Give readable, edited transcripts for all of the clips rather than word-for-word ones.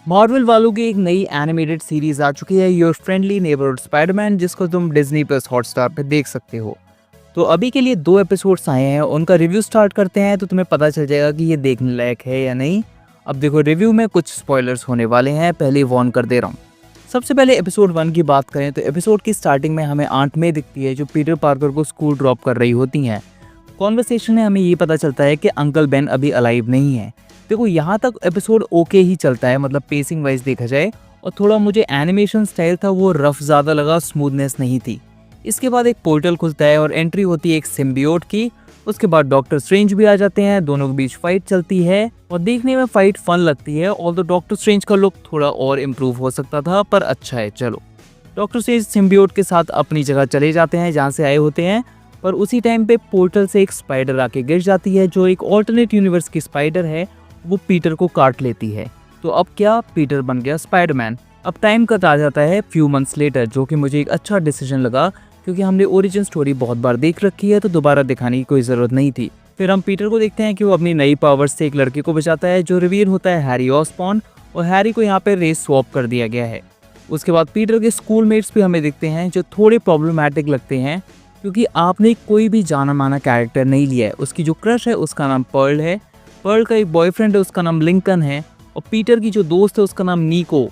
Marvel वालों की एक नई एनिमेटेड सीरीज आ चुकी है योर फ्रेंडली नेबरहुड स्पाइडरमैन, जिसको तुम डिज्नी प्लस हॉटस्टार पे देख सकते हो। तो अभी के लिए 2 एपिसोड्स आए हैं, उनका रिव्यू स्टार्ट करते हैं तो तुम्हें पता चल जाएगा कि ये देखने लायक है या नहीं। अब देखो, रिव्यू में कुछ स्पॉयलर्स होने वाले हैं, पहले ही वॉर्न कर दे रहा हूँ। सबसे पहले एपिसोड 1 की बात करें तो एपिसोड की स्टार्टिंग में हमें आंट मे दिखती है जो पीटर पार्कर को स्कूल ड्रॉप कर रही होती हैं। कॉन्वर्सेशन में हमें ये पता चलता है कि अंकल बेन अभी अलाइव नहीं है। देखो, यहाँ तक एपिसोड ओके ही चलता है, मतलब पेसिंग वाइज देखा जाए। और थोड़ा मुझे एनिमेशन स्टाइल था वो रफ ज़्यादा लगा, स्मूथनेस नहीं थी। इसके बाद एक पोर्टल खुलता है और एंट्री होती है एक सिम्बियोट की। उसके बाद डॉक्टर स्ट्रेंज भी आ जाते हैं, दोनों के बीच फाइट चलती है और देखने में फाइट फन लगती है। ऑल्दो डॉक्टर स्ट्रेंज का लुक थोड़ा और इम्प्रूव हो सकता था, पर अच्छा है। चलो, डॉक्टर स्ट्रेंज सिम्बियोट के साथ अपनी जगह चले जाते हैं जहाँ से आए होते हैं, पर उसी टाइम पे पोर्टल से एक स्पाइडर आके गिर जाती है जो एक ऑल्टरनेट यूनिवर्स की स्पाइडर है। वो पीटर को काट लेती है। तो अब क्या, पीटर बन गया स्पाइडरमैन। अब टाइम कट आ जाता है फ्यू मंथ्स लेटर, जो कि मुझे एक अच्छा डिसीजन लगा क्योंकि हमने ओरिजिन स्टोरी बहुत बार देख रखी है तो दोबारा दिखाने की कोई ज़रूरत नहीं थी। फिर हम पीटर को देखते हैं कि वो अपनी नई पावर्स से एक लड़के को बचाता है जो रिवील होता है हैरी ऑसबॉर्न, और हैरी को यहाँ पे रेस स्वैप कर दिया गया है। उसके बाद पीटर के स्कूलमेट्स भी हमें दिखते हैं जो थोड़े प्रॉब्लमैटिक लगते हैं क्योंकि आपने कोई भी जाना माना कैरेक्टर नहीं लिया है। उसकी जो क्रश है उसका नाम पर्ल है, पर्ल का एक बॉयफ्रेंड है उसका नाम लिंकन है, और पीटर की जो दोस्त है उसका नाम निको।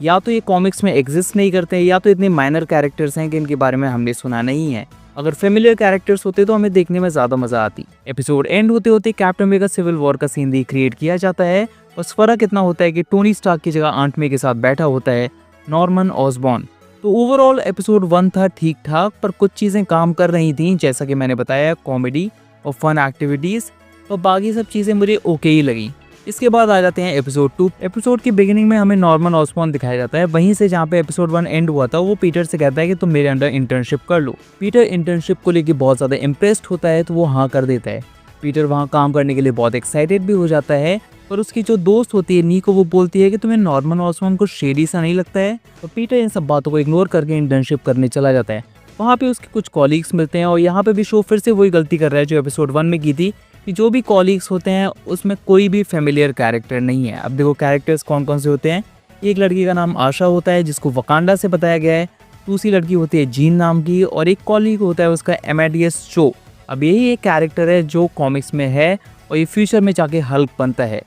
या तो ये कॉमिक्स में एग्जिस्ट नहीं करते हैं या तो इतने माइनर कैरेक्टर्स हैं कि इनके बारे में हमने सुना नहीं है। अगर फेमिलियर कैरेक्टर्स होते तो हमें देखने में ज़्यादा मज़ा आती। एपिसोड एंड होते होते कैप्टन अमेरिका सिविल वॉर का सीन रिक्रिएट किया जाता है। बस फर्क इतना होता है कि टोनी स्टार्क की जगह आंट मे के साथ बैठा होता है नॉर्मन ऑसबॉर्न। तो ओवरऑल एपिसोड 1 था ठीक ठाक, पर कुछ चीज़ें काम कर रही थी, जैसा कि मैंने बताया, कॉमेडी और फन एक्टिविटीज़, और बाकी सब चीज़ें मुझे ओके ही लगी। इसके बाद आ जाते हैं एपिसोड 2। एपिसोड की बिगिनिंग में हमें नॉर्मन ऑसबॉर्न दिखाया जाता है, वहीं से जहाँ पे एपिसोड 1 एंड हुआ था। वो पीटर से कहता है कि तुम मेरे अंडर इंटर्नशिप कर लो। पीटर इंटर्नशिप को लेकर बहुत ज़्यादा इम्प्रेस्ड होता है तो वो हाँ कर देता है। पीटर वहाँ काम करने के लिए बहुत एक्साइटेड भी हो जाता है, पर उसकी जो दोस्त होती है निको, वो बोलती है कि तुम्हें नॉर्मन ऑसबॉर्न को शेडी सा नहीं लगता है। तो पीटर इन सब बातों को इग्नोर करके इंटर्नशिप करने चला जाता है। वहाँ पे उसके कुछ कॉलीग्स मिलते हैं और यहाँ पे भी शो फिर से वही गलती कर रहा है जो एपिसोड 1 में की थी, कि जो भी कॉलीग्स होते हैं उसमें कोई भी फेमिलियर कैरेक्टर नहीं है। अब देखो, कैरेक्टर्स कौन कौन से होते हैं। एक लड़की का नाम आशा होता है जिसको वकांडा से बताया गया है, दूसरी लड़की होती है जीन नाम की, और एक कॉलीग होता है उसका एमेडियस चो। अब यही एक कैरेक्टर है जो कॉमिक्स में है और ये फ्यूचर में जाके हल्क बनता है।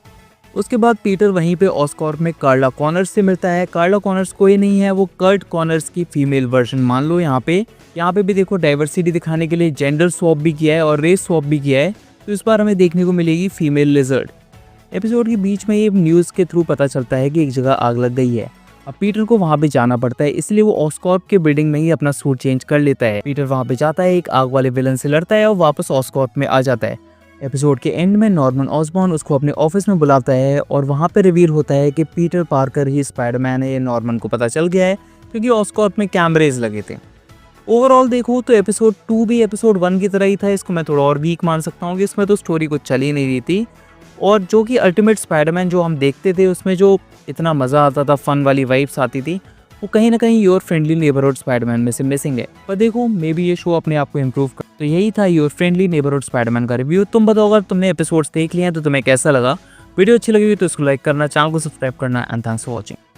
उसके बाद पीटर वहीं पे ऑस्कॉर्प में कार्ला कॉनर्स से मिलता है। कार्ला कॉनर्स कोई नहीं है, वो कर्ट कॉनर्स की फीमेल वर्जन मान लो। यहाँ पे भी देखो, डाइवर्सिटी दिखाने के लिए जेंडर स्वैप भी किया है और रेस स्वैप भी किया है। तो इस बार हमें देखने को मिलेगी फीमेल लिजर्ड। एपिसोड के बीच में ये न्यूज़ के थ्रू पता चलता है कि एक जगह आग लग गई है। अब पीटर को वहाँ पे जाना पड़ता है, इसलिए वो ऑस्कॉर्प के बिल्डिंग में ही अपना सूट चेंज कर लेता है। पीटर वहाँ पे जाता है, एक आग वाले विलन से लड़ता है और वापस ऑस्कॉर्प में आ जाता है। एपिसोड के एंड में नॉर्मन ऑसबॉर्न उसको अपने ऑफिस में बुलाता है और वहाँ पे रिवील होता है कि पीटर पार्कर ही स्पाइडरमैन है। ये नॉर्मन को पता चल गया है क्योंकि ऑस्कॉर्प में कैमरेज लगे थे। ओवरऑल देखो तो एपिसोड 2 भी एपिसोड 1 की तरह ही था। इसको मैं थोड़ा और वीक मान सकता हूँ कि इसमें तो स्टोरी कुछ चल ही नहीं रही थी, और जो कि अल्टीमेट स्पाइडरमैन जो हम देखते थे उसमें जो इतना मज़ा आता था, फन वाली वाइब्स आती थी, वो कहीं ना कहीं योर फ्रेंडली नेबरहुड स्पाइडरमैन में से मिसिंग है। पर देखो, मे बी ये शो अपने आप को इम्प्रूव कर। तो यही था योर फ्रेंडली नेबरहुड स्पाइडरमैन का रिव्यू। तुम बताओ, अगर तुमने एपिसोड्स देख लिए हैं तो तुम्हें कैसा लगा। वीडियो अच्छी लगी तो इसको लाइक करना, चैनल को सब्सक्राइब करना, एंड थैंक्स फॉर वॉचिंग।